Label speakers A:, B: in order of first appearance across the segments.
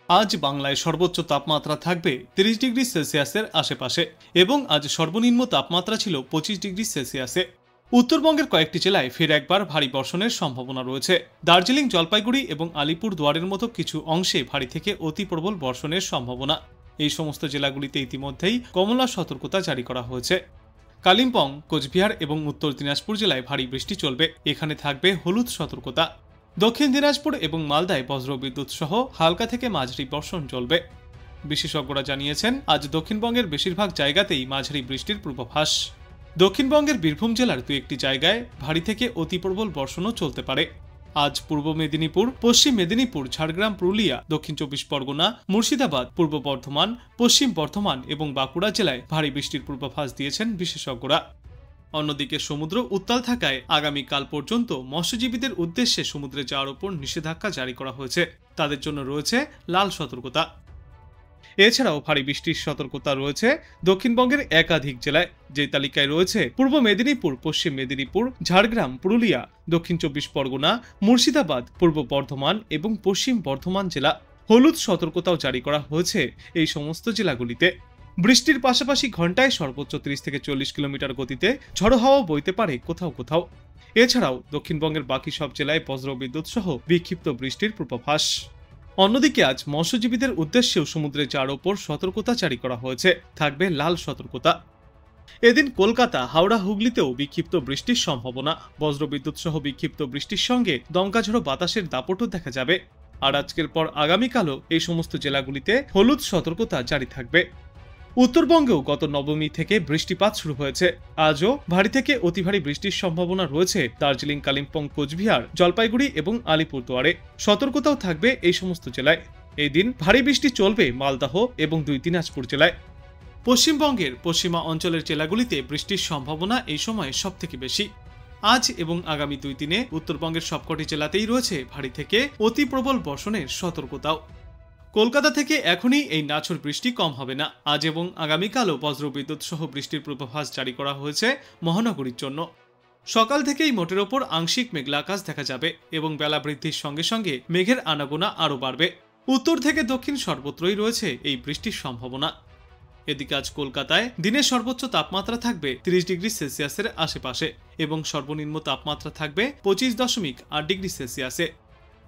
A: আজ বাংলায় সর্বোচ্চ তাপমাত্রা থাকবে 30 ডিগ্রি সেলসিয়াসের আশেপাশে এবং আজ সর্বনিম্ন তাপমাত্রা ছিল 25 ডিগ্রি সেলসিয়াসে। উত্তরবঙ্গের কয়েকটি জেলায় ফের একবার ভারী বর্ষণের সম্ভাবনা রয়েছে। দার্জিলিং, জলপাইগুড়ি এবং আলিপুর দুয়ারের মতো কিছু অংশে ভারী থেকে অতি প্রবল বর্ষণের সম্ভাবনা। এই সমস্ত জেলাগুলিতে ইতিমধ্যেই কমলা সতর্কতা জারি করা হয়েছে। কালিম্পং, কোচবিহার এবং উত্তর দিনাজপুর জেলায় ভারী বৃষ্টি চলবে, এখানে থাকবে হলুদ সতর্কতা। দক্ষিণ দিনাজপুর এবং মালদায় বজ্রবিদ্যুৎ সহ হালকা থেকে মাঝারি বর্ষণ চলবে। বিশেষজ্ঞরা জানিয়েছেন, আজ দক্ষিণবঙ্গের বেশিরভাগ জায়গাতেই মাঝারি বৃষ্টির পূর্বাভাস। দক্ষিণবঙ্গের বীরভূম জেলার দু একটি জায়গায় ভারী থেকে অতি প্রবল বর্ষণও চলতে পারে। আজ পূর্ব মেদিনীপুর, পশ্চিম মেদিনীপুর, ঝাড়গ্রাম, পুরুলিয়া, দক্ষিণ 24 পরগনা, মুর্শিদাবাদ, পূর্ব বর্ধমান, পশ্চিম বর্ধমান এবং বাঁকুড়া জেলায় ভারী বৃষ্টির পূর্বাভাস দিয়েছেন বিশেষজ্ঞরা। অন্যদিকে সমুদ্র উত্তাল থাকায় আগামীকাল পর্যন্ত মৎস্যজীবীদের উদ্দেশ্যে সমুদ্রে যাওয়ার উপর নিষেধাজ্ঞা জারি করা হয়েছে। তাদের জন্য রয়েছে লাল সতর্কতা। এছাড়াও ভারী বৃষ্টির সতর্কতা রয়েছে দক্ষিণবঙ্গের একাধিক জেলায়, যে তালিকায় রয়েছে পূর্ব মেদিনীপুর, পশ্চিম মেদিনীপুর, ঝাড়গ্রাম, পুরুলিয়া, দক্ষিণ 24 পরগনা, মুর্শিদাবাদ, পূর্ব বর্ধমান এবং পশ্চিম বর্ধমান জেলা। হলুদ সতর্কতাও জারি করা হয়েছে এই সমস্ত জেলাগুলিতে। বৃষ্টির পাশাপাশি ঘন্টায় সর্বোচ্চ 30 থেকে 40 কিলোমিটার গতিতে ঝড়ো হাওয়া বইতে পারে কোথাও কোথাও। এছাড়াও দক্ষিণবঙ্গের বাকি সব জেলায় বজ্রবিদ্যুৎ সহ বিক্ষিপ্ত বৃষ্টির পূর্বাভাস। অন্যদিকে আজ মৎস্যজীবীদের উদ্দেশ্যেও সমুদ্রে যাওয়ার ওপর সতর্কতা জারি করা হয়েছে, থাকবে লাল সতর্কতা। এদিন কলকাতা, হাওড়া, হুগলিতেও বিক্ষিপ্ত বৃষ্টির সম্ভাবনা। বজ্রবিদ্যুৎ সহ বিক্ষিপ্ত বৃষ্টির সঙ্গে দমকা ঝড়ো বাতাসের দাপটও দেখা যাবে। আর আজকের পর আগামীকালও এই সমস্ত জেলাগুলিতে হলুদ সতর্কতা জারি থাকবে। উত্তরবঙ্গেও গত নবমী থেকে বৃষ্টিপাত শুরু হয়েছে। আজও ভারী থেকে অতি ভারী বৃষ্টির সম্ভাবনা রয়েছে দার্জিলিং, কালিম্পং, কোচবিহার, জলপাইগুড়ি এবং আলিপুরদুয়ারে। সতর্কতাও থাকবে এই সমস্ত জেলায়। এই দিন ভারী বৃষ্টি চলবে মালদহ এবং 2 দিনাজপুর জেলায়। পশ্চিমবঙ্গের পশ্চিমা অঞ্চলের জেলাগুলিতে বৃষ্টির সম্ভাবনা এই সময়ে সবথেকে বেশি। আজ এবং আগামী 2 দিনে উত্তরবঙ্গের সবকটি জেলাতেই রয়েছে ভারী থেকে অতি প্রবল বর্ষণের সতর্কতাও। কলকাতা থেকে এখনই এই নাছর বৃষ্টি কম হবে না। আজ এবং আগামীকালও বজ্রবিদ্যুৎ সহ বৃষ্টির পূর্বাভাস জারি করা হয়েছে মহানগরীর জন্য। সকাল থেকেই মোটের ওপর আংশিক মেঘলা আকাশ দেখা যাবে এবং বেলা বৃদ্ধির সঙ্গে সঙ্গে মেঘের আনাগোনা আরও বাড়বে। উত্তর থেকে দক্ষিণ সর্বত্রই রয়েছে এই বৃষ্টির সম্ভাবনা। এদিকে আজ কলকাতায় দিনের সর্বোচ্চ তাপমাত্রা থাকবে 30 ডিগ্রি সেলসিয়াসের আশেপাশে এবং সর্বনিম্ন তাপমাত্রা থাকবে 25.8 ডিগ্রি সেলসিয়াসে।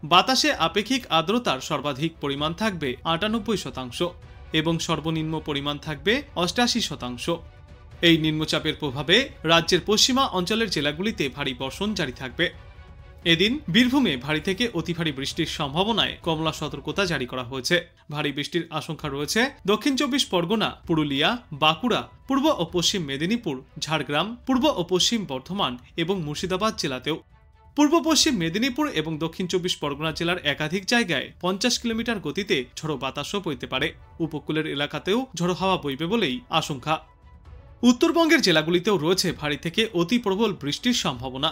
A: বাতাসে আপেক্ষিক আর্দ্রতার সর্বাধিক পরিমাণ থাকবে 98% এবং সর্বনিম্ন পরিমাণ থাকবে 88%। এই নিম্নচাপের প্রভাবে রাজ্যের পশ্চিমা অঞ্চলের জেলাগুলিতে ভারী বর্ষণ জারি থাকবে। এদিন বীরভূমে ভারী থেকে অতি ভারী বৃষ্টির সম্ভাবনায় কমলা সতর্কতা জারি করা হয়েছে। ভারী বৃষ্টির আশঙ্কা রয়েছে দক্ষিণ 24 পরগনা, পুরুলিয়া, বাঁকুড়া, পূর্ব ও পশ্চিম মেদিনীপুর, ঝাড়গ্রাম, পূর্ব ও পশ্চিম বর্ধমান এবং মুর্শিদাবাদ জেলাতেও। পূর্ব পশ্চিম মেদিনীপুর এবং দক্ষিণ 24 পরগনা জেলার একাধিক জায়গায় 50 কিলোমিটার গতিতে ঝড়ো বাতাসও বইতে পারে। উপকূলের এলাকাতেও ঝড়ো হাওয়া বইবে বলেই আশঙ্কা। উত্তরবঙ্গের জেলাগুলিতেও রয়েছে ভারী থেকে অতি প্রবল বৃষ্টির সম্ভাবনা।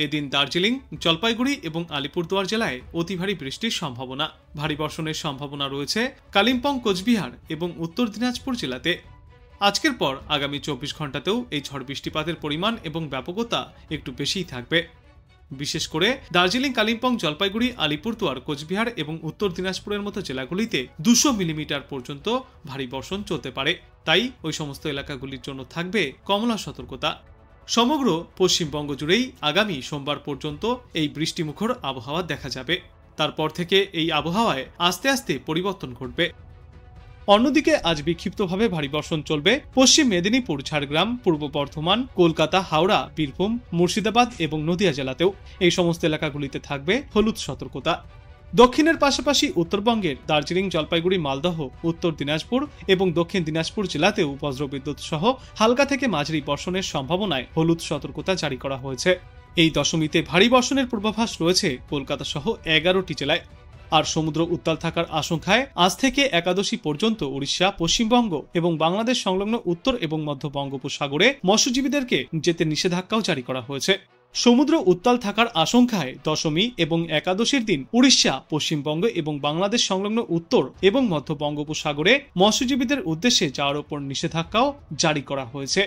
A: এদিন দার্জিলিং, জলপাইগুড়ি এবং আলিপুরদুয়ার জেলায় অতি ভারী বৃষ্টির সম্ভাবনা। ভারী বর্ষণের সম্ভাবনা রয়েছে কালিম্পং, কোচবিহার এবং উত্তর দিনাজপুর জেলাতে। আজকের পর আগামী 24 ঘন্টাতেও এই ঝড় বৃষ্টিপাতের পরিমাণ এবং ব্যাপকতা একটু বেশিই থাকবে। বিশেষ করে দার্জিলিং, কালিম্পং, জলপাইগুড়ি, আলিপুরদুয়ার, কোচবিহার এবং উত্তর দিনাজপুরের মতো জেলাগুলিতে 200 মিলিমিটার পর্যন্ত ভারী বর্ষণ চলতে পারে। তাই ওই সমস্ত এলাকাগুলির জন্য থাকবে কমলা সতর্কতা। সমগ্র পশ্চিমবঙ্গ জুড়েই আগামী সোমবার পর্যন্ত এই বৃষ্টিমুখর আবহাওয়া দেখা যাবে। তারপর থেকে এই আবহাওয়ায় আস্তে আস্তে পরিবর্তন ঘটবে। অন্যদিকে আজ বিক্ষিপ্তভাবে ভারী বর্ষণ চলবে পশ্চিম মেদিনীপুর, ঝাড়গ্রাম, পূর্ব বর্ধমান, কলকাতা, হাওড়া, বীরভূম, মুর্শিদাবাদ এবং নদিয়া জেলাতেও। এই সমস্ত এলাকাগুলিতে থাকবে হলুদ সতর্কতা। দক্ষিণের পাশাপাশি উত্তরবঙ্গের দার্জিলিং, জলপাইগুড়ি, মালদহ, উত্তর দিনাজপুর এবং দক্ষিণ দিনাজপুর জেলাতেও বজ্রবিদ্যুৎ সহ হালকা থেকে মাঝারি বর্ষণের সম্ভাবনায় হলুদ সতর্কতা জারি করা হয়েছে। এই দশমীতে ভারী বর্ষণের পূর্বাভাস রয়েছে কলকাতা সহ 11টি জেলায়। আর সমুদ্র উত্তাল থাকার আশঙ্কায় আজ থেকে একাদশী পর্যন্ত উড়িষ্যা, পশ্চিমবঙ্গ এবং বাংলাদেশ সংলগ্ন উত্তর এবং মধ্য বঙ্গোপসাগরে মৎস্যজীবীদেরকে যেতে নিষেধাজ্ঞাও জারি করা হয়েছে। সমুদ্র উত্তাল থাকার আশঙ্কায় দশমী এবং একাদশীর দিন উড়িষ্যা, পশ্চিমবঙ্গ এবং বাংলাদেশ সংলগ্ন উত্তর এবং মধ্য বঙ্গোপসাগরে মৎস্যজীবীদের উদ্দেশ্যে যাওয়ার উপর নিষেধাজ্ঞাও জারি করা হয়েছে।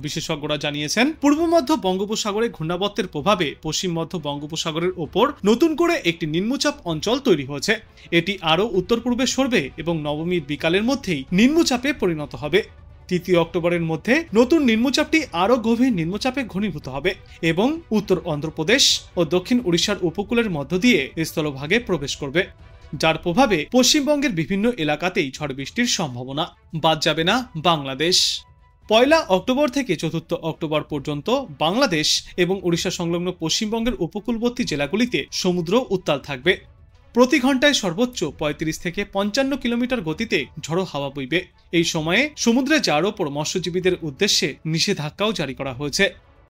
A: বিশেষজ্ঞরা জানিয়েছেন, পূর্ব মধ্য বঙ্গোপসাগরে ঘূর্ণাবর্তের প্রভাবে পশ্চিম মধ্য বঙ্গোপসাগরের ওপর নতুন করে একটি নিম্নচাপ অঞ্চল তৈরি হয়েছে। এটি আরও উত্তর পূর্বে সরবে এবং নবমীর বিকালের মধ্যেই নিম্নচাপে পরিণত হবে। 3 অক্টোবরের মধ্যে নতুন নিম্নচাপটি আরও গভীর নিম্নচাপে ঘনীভূত হবে এবং উত্তর অন্ধ্রপ্রদেশ ও দক্ষিণ উড়িষ্যার উপকূলের মধ্য দিয়ে স্থলভাগে প্রবেশ করবে, যার প্রভাবে পশ্চিমবঙ্গের বিভিন্ন এলাকাতেই ঝড় বৃষ্টির সম্ভাবনা। বাদ যাবে না বাংলাদেশ। 1 অক্টোবর থেকে 4 অক্টোবর পর্যন্ত বাংলাদেশ এবং উড়িষ্যা সংলগ্ন পশ্চিমবঙ্গের উপকূলবর্তী জেলাগুলিতে সমুদ্র উত্তাল থাকবে। প্রতি ঘন্টায় সর্বোচ্চ 35 থেকে 55 কিলোমিটার গতিতে ঝড়ো হাওয়া বইবে। এই সময়ে সমুদ্রে যাওয়ার ওপর মৎস্যজীবীদের উদ্দেশ্যে নিষেধাজ্ঞাও জারি করা হয়েছে।